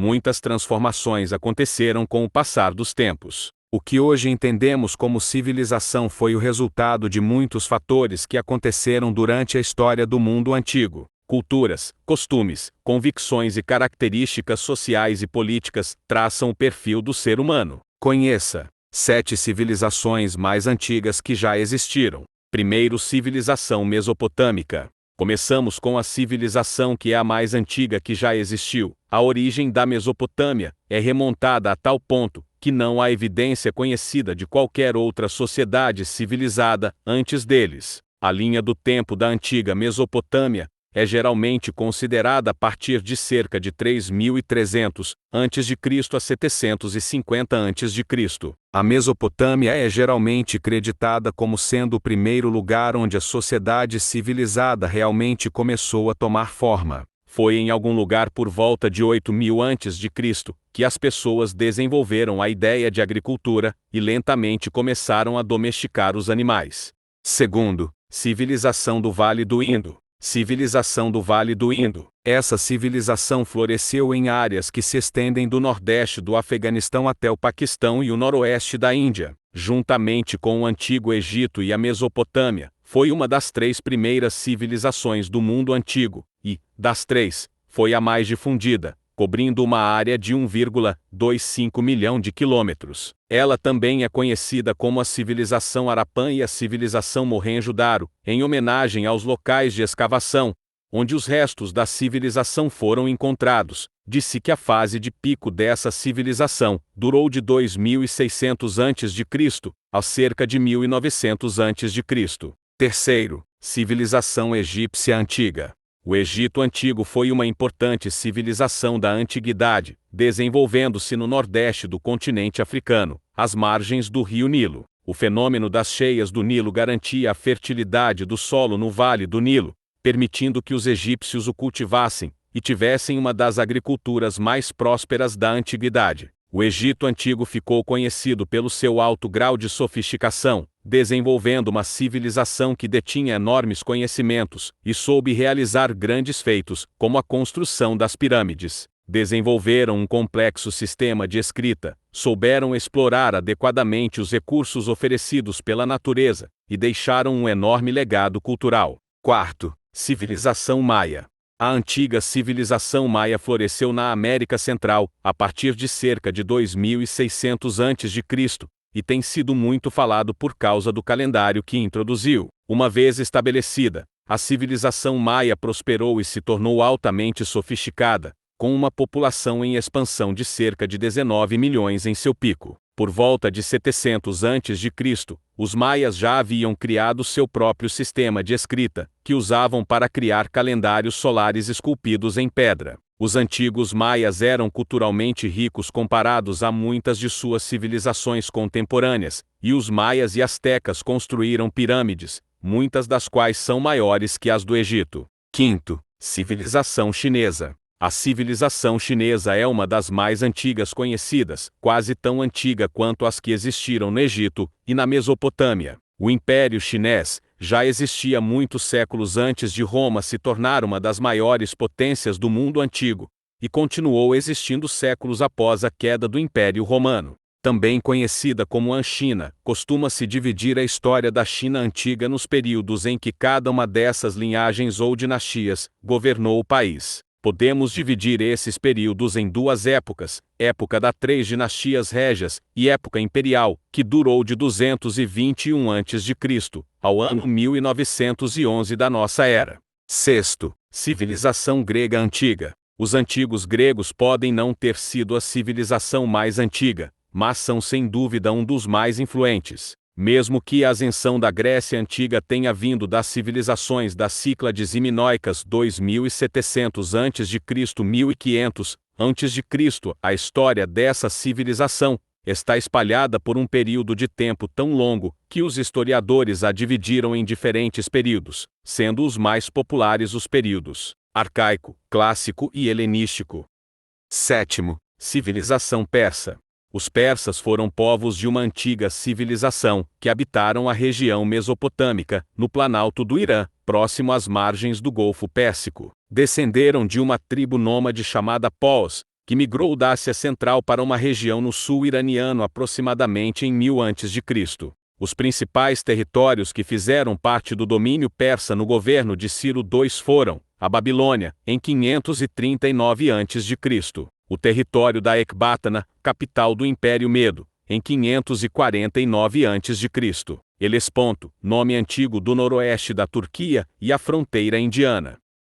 Muitas transformações aconteceram com o passar dos tempos. O que hoje entendemos como civilização foi o resultado de muitos fatores que aconteceram durante a história do mundo antigo. Culturas, costumes, convicções e características sociais e políticas traçam o perfil do ser humano. Conheça 7 civilizações mais antigas que já existiram. Primeiro, civilização mesopotâmica. Começamos com a civilização que é a mais antiga que já existiu. A origem da Mesopotâmia é remontada a tal ponto que não há evidência conhecida de qualquer outra sociedade civilizada antes deles. A linha do tempo da antiga Mesopotâmia é geralmente considerada a partir de cerca de 3.300 a 750 a.C. A Mesopotâmia é geralmente creditada como sendo o primeiro lugar onde a sociedade civilizada realmente começou a tomar forma. Foi em algum lugar por volta de 8.000 a.C. que as pessoas desenvolveram a ideia de agricultura e lentamente começaram a domesticar os animais. Segundo, civilização do Vale do Indo. Civilização do Vale do Indo. Essa civilização floresceu em áreas que se estendem do nordeste do Afeganistão até o Paquistão e o noroeste da Índia. Juntamente com o Antigo Egito e a Mesopotâmia, foi uma das 3 primeiras civilizações do mundo antigo e, das 3, foi a mais difundida, cobrindo uma área de 1,25 milhão de quilômetros. Ela também é conhecida como a civilização Harappan e a civilização Mohenjo-Daro, em homenagem aos locais de escavação, onde os restos da civilização foram encontrados. Disse que a fase de pico dessa civilização durou de 2.600 a.C. a cerca de 1.900 a.C. Terceiro, civilização egípcia antiga. O Egito Antigo foi uma importante civilização da antiguidade, desenvolvendo-se no nordeste do continente africano, às margens do rio Nilo. O fenômeno das cheias do Nilo garantia a fertilidade do solo no Vale do Nilo, permitindo que os egípcios o cultivassem e tivessem uma das agriculturas mais prósperas da antiguidade. O Egito Antigo ficou conhecido pelo seu alto grau de sofisticação, desenvolvendo uma civilização que detinha enormes conhecimentos e soube realizar grandes feitos, como a construção das pirâmides. Desenvolveram um complexo sistema de escrita, souberam explorar adequadamente os recursos oferecidos pela natureza e deixaram um enorme legado cultural. Quarto, civilização maia. A antiga civilização maia floresceu na América Central, a partir de cerca de 2.600 a.C., e tem sido muito falado por causa do calendário que introduziu. Uma vez estabelecida, a civilização maia prosperou e se tornou altamente sofisticada, com uma população em expansão de cerca de 19 milhões em seu pico. Por volta de 700 a.C., os maias já haviam criado seu próprio sistema de escrita, que usavam para criar calendários solares esculpidos em pedra. Os antigos maias eram culturalmente ricos comparados a muitas de suas civilizações contemporâneas, e os maias e astecas construíram pirâmides, muitas das quais são maiores que as do Egito. Quinto, civilização chinesa. A civilização chinesa é uma das mais antigas conhecidas, quase tão antiga quanto as que existiram no Egito e na Mesopotâmia. O Império Chinês já existia muitos séculos antes de Roma se tornar uma das maiores potências do mundo antigo, e continuou existindo séculos após a queda do Império Romano. Também conhecida como Han China, costuma-se dividir a história da China antiga nos períodos em que cada uma dessas linhagens ou dinastias governou o país. Podemos dividir esses períodos em 2 épocas, época das 3 dinastias régias e época imperial, que durou de 221 a.C. ao ano 1911 da nossa era. Sexto, civilização grega antiga. Os antigos gregos podem não ter sido a civilização mais antiga, mas são sem dúvida um dos mais influentes. Mesmo que a ascensão da Grécia Antiga tenha vindo das civilizações das Cíclades e Minoicas 2700 a.C. 1500 a.C., a história dessa civilização está espalhada por um período de tempo tão longo que os historiadores a dividiram em diferentes períodos, sendo os mais populares os períodos arcaico, clássico e helenístico. Sétimo, civilização persa. Os persas foram povos de uma antiga civilização, que habitaram a região mesopotâmica, no planalto do Irã, próximo às margens do Golfo Pérsico. Descenderam de uma tribo nômade chamada Pós, que migrou da Ásia Central para uma região no sul iraniano aproximadamente em 1000 a.C. Os principais territórios que fizeram parte do domínio persa no governo de Ciro II foram a Babilônia, em 539 a.C., o território da Ecbátana, capital do Império Medo, em 549 a.C., Helesponto, nome antigo do noroeste da Turquia, e a fronteira indiana.